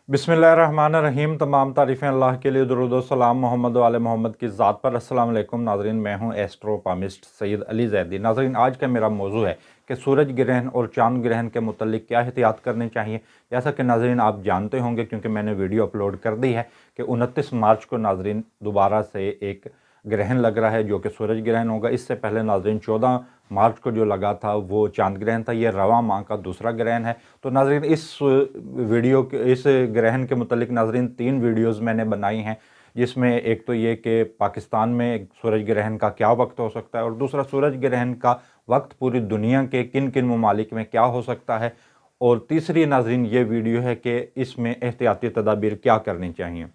बिस्मिल्लाहिर्रहमानिर्रहीम। तमाम तारीफ़ें अल्लाह के लिए, दुरूद व सलाम मोहम्मद वाले मोहम्मद की ज़ात पर। अस्सलाम वालेकुम नाज़रीन, मैं हूं एस्ट्रोपामिस्ट सैयद अली ज़ैदी। नाज़रीन, आज का मेरा मौजू है कि सूरज ग्रहण और चाँद ग्रहण के मुतल्लिक़ क्या एहतियात करनी चाहिए। जैसा कि नाज़रीन आप जानते होंगे, क्योंकि मैंने वीडियो अपलोड कर दी है कि 29 मार्च को नाज़रीन दोबारा से एक ग्रहण लग रहा है जो कि सूरज ग्रहण होगा। इससे पहले नाज़रीन 14 मार्च को जो लगा था वो चाँद ग्रहण था। ये रवां माह का दूसरा ग्रहण है। तो नाज़रीन इस ग्रहण के मुतल्लिक नाज़रीन 3 वीडियोज़ मैंने बनाई हैं, जिसमें एक तो ये कि पाकिस्तान में सूरज ग्रहण का क्या वक्त हो सकता है, और दूसरा सूरज ग्रहण का वक्त पूरी दुनिया के किन किन ममालिक में क्या हो सकता है, और तीसरी नाज़रीन ये वीडियो है कि इसमें एहतियाती तदाबीर क्या करनी चाहिए।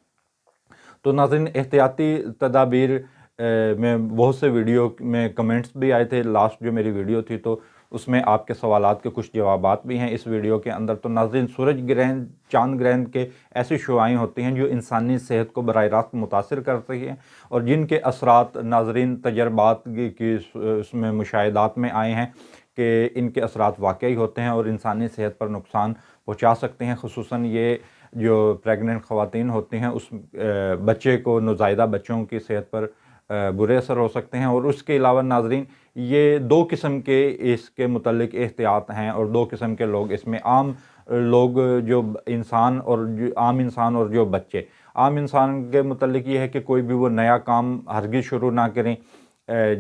तो नाज़रीन, एहतियाती तदाबीर में बहुत से वीडियो में कमेंट्स भी आए थे। लास्ट जो मेरी वीडियो थी तो उसमें आपके सवालात के कुछ जवाबात भी हैं इस वीडियो के अंदर। तो नाज़रीन, सूरज ग्रहण, चाँद ग्रहण के ऐसी शुआएँ होती हैं जो इंसानी सेहत को बराह रास्त मुतासिर करती हैं, और जिनके असरात नाज़रीन तजर्बात की उसमें मुशाहिदात में आए हैं कि इनके असरात वाकई होते हैं और इंसानी सेहत पर नुकसान पहुँचा सकते हैं। ख़ुसूसन ये जो प्रेग्नेंट ख़वातीन होती हैं उस बच्चे को, नौज़ायदा बच्चों की सेहत पर बुरे असर हो सकते हैं। और उसके अलावा नाज़रीन, ये 2 किस्म के इसके मुतल्लिक एहतियात हैं, और 2 किस्म के लोग इसमें आम लोग, जो इंसान और जो आम इंसान और जो बच्चे। आम इंसान के मुतल्लिक ये है कि कोई भी वो नया काम हरगिज़ शुरू ना करें।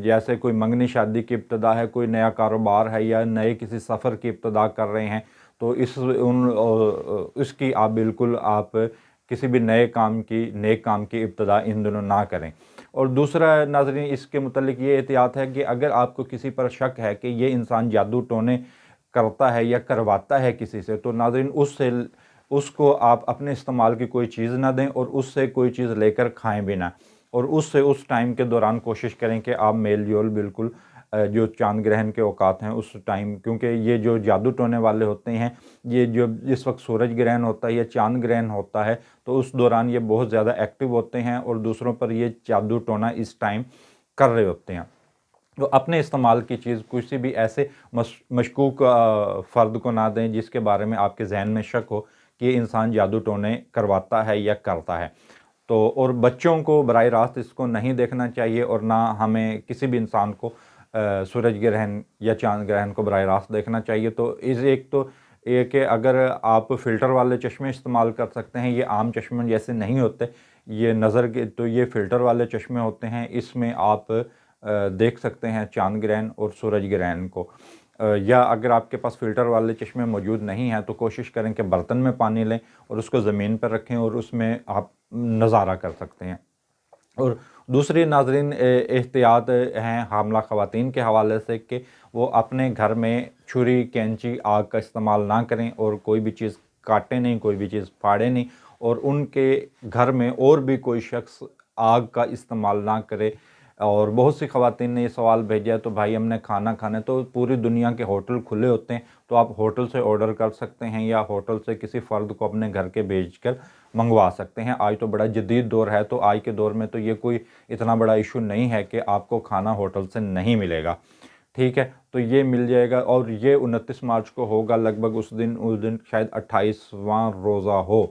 जैसे कोई मंगनी शादी की इब्तिदा है, कोई नया कारोबार है, या नए किसी सफ़र की इब्तिदा कर रहे हैं, तो इसकी आप बिल्कुल किसी भी नेक काम की इब्तिदा इन दिनों ना करें। और दूसरा नाज़रीन, इसके मुतल्लिक ये एहतियात है कि अगर आपको किसी पर शक है कि ये इंसान जादू टोने करता है या करवाता है किसी से, तो नाज़रीन उसको आप अपने इस्तेमाल की कोई चीज़ ना दें, और उससे कोई चीज़ लेकर खाएं भी ना। और उससे उस टाइम के दौरान कोशिश करें कि आप मेल जोल बिल्कुल जो चाँद ग्रहण के औकात हैं उस टाइम, क्योंकि ये जो जादू टोने वाले होते हैं, ये जो जिस वक्त सूरज ग्रहण होता है या चाँद ग्रहण होता है, तो उस दौरान ये बहुत ज़्यादा एक्टिव होते हैं और दूसरों पर ये जादू टोना इस टाइम कर रहे होते हैं। तो अपने इस्तेमाल की चीज़ किसी भी ऐसे मशकूक फ़र्द को ना दें जिसके बारे में आपके जहन में शक हो कि ये इंसान जादू टोने करवाता है या करता है। तो और बच्चों को बराह रास्त इसको नहीं देखना चाहिए, और ना हमें किसी भी इंसान को सूरज ग्रहण या चाँद ग्रहण को बराह रास्त देखना चाहिए। तो एक तो ये कि अगर आप फ़िल्टर वाले चश्मे इस्तेमाल कर सकते हैं, ये आम चश्मे जैसे नहीं होते, ये नज़र के, तो ये फ़िल्टर वाले चश्मे होते हैं। इसमें आप देख सकते हैं चाँद ग्रहण और सूरज ग्रहण को। या अगर आपके पास फ़िल्टर वाले चश्मे मौजूद नहीं हैं तो कोशिश करें कि बर्तन में पानी लें और उसको ज़मीन पर रखें, और उसमें आप नज़ारा कर सकते हैं। और दूसरी नाज़रीन एहतियात हैं हामला ख़वातीन के हवाले से कि वो अपने घर में छुरी, कैंची, आग का इस्तेमाल ना करें, और कोई भी चीज़ काटें नहीं, कोई भी चीज़ फाड़ें नहीं, और उनके घर में और भी कोई शख्स आग का इस्तेमाल ना करे। और बहुत सी ख़वातीन ने ये सवाल भेजा है, तो भाई हमने खाना खाना है, तो पूरी दुनिया के होटल खुले होते हैं, तो आप होटल से ऑर्डर कर सकते हैं या होटल से किसी फ़र्द को अपने घर के भेजकर मंगवा सकते हैं। आज तो बड़ा जदीद दौर है, तो आज के दौर में तो ये कोई इतना बड़ा इशू नहीं है कि आपको खाना होटल से नहीं मिलेगा। ठीक है, तो ये मिल जाएगा, और ये 29 मार्च को होगा लगभग। उस दिन शायद 28वां रोज़ा हो।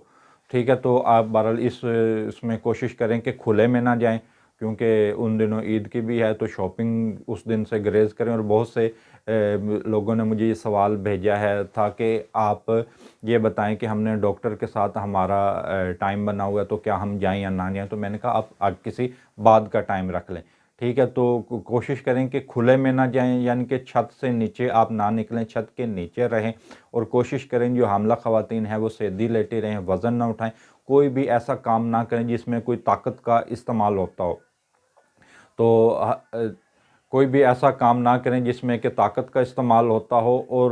ठीक है, तो आप बहरहाल इसमें कोशिश करें कि खुले में ना जाएं, क्योंकि उन दिनों ईद की भी है, तो शॉपिंग उस दिन से ग्रेज़ करें। और बहुत से लोगों ने मुझे ये सवाल भेजा है था कि आप ये बताएं कि हमने डॉक्टर के साथ हमारा टाइम बना हुआ है, तो क्या हम जाएं या ना जाएं। तो मैंने कहा आप किसी बाद का टाइम रख लें। ठीक है, तो कोशिश करें कि खुले में ना जाएं, यानी कि छत से नीचे आप ना निकलें, छत के नीचे रहें। और कोशिश करें जो हामला ख़वातीन हैं वो सीधी लेटी रहें, वज़न ना उठाएं, कोई भी ऐसा काम ना करें जिसमें कोई ताकत का इस्तेमाल होता हो। तो कोई भी ऐसा काम ना करें जिसमें कि ताकत का इस्तेमाल होता हो, और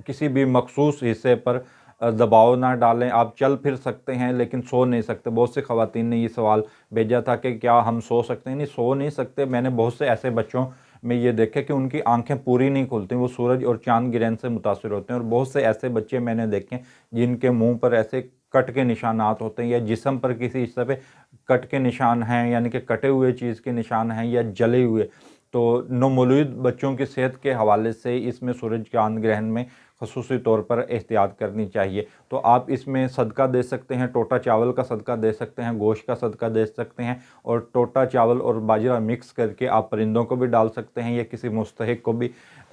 किसी भी मखसूस हिस्से पर दबाव ना डालें। आप चल फिर सकते हैं लेकिन सो नहीं सकते। बहुत से ख़वातीन ने ये सवाल भेजा था कि क्या हम सो सकते हैं। नहीं, सो नहीं सकते। मैंने बहुत से ऐसे बच्चों में ये देखा कि उनकी आंखें पूरी नहीं खुलती, वो सूरज और चाँद ग्रहण से मुतासिर होते हैं। और बहुत से ऐसे बच्चे मैंने देखे जिनके मुँह पर ऐसे कट के निशानात होते हैं, या जिस्म पर किसी हिस्से पे कट के निशान हैं, यानी कि कटे हुए चीज़ के निशान हैं या जले हुए। तो नवमौलूद बच्चों की सेहत के हवाले से इसमें सूरज चाँद ग्रहण में خصوصی طور پر احتیاط کرنی چاہیے۔ تو آپ اس میں صدقہ دے سکتے ہیں، ٹوٹا چاول کا صدقہ دے سکتے ہیں، گوشت کا صدقہ دے سکتے ہیں، اور ٹوٹا چاول اور باجرہ مکس کر کے آپ پرندوں کو بھی ڈال سکتے ہیں یا کسی مستحق کو بھی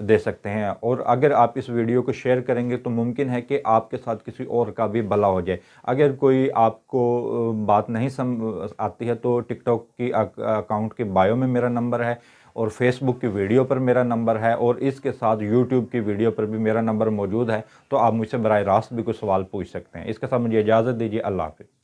دے سکتے ہیں۔ اور اگر آپ اس ویڈیو کو شیئر کریں گے تو ممکن ہے کہ آپ کے ساتھ کسی اور کا بھی بھلا ہو جائے۔ اگر کوئی آپ کو بات نہیں آتی ہے تو ٹک ٹاک کی اکاؤنٹ کی بائیو میں میرا نمبر ہے، اور فیس بک کی ویڈیو پر میرا نمبر ہے، اور اس کے ساتھ یوٹیوب کی ویڈیو پر بھی میرا نمبر موجود ہے، تو آپ مجھ سے براہ راست بھی کوئی سوال پوچھ سکتے ہیں۔ اس کے ساتھ مجھے اجازت دیجیے، اللہ حافظ۔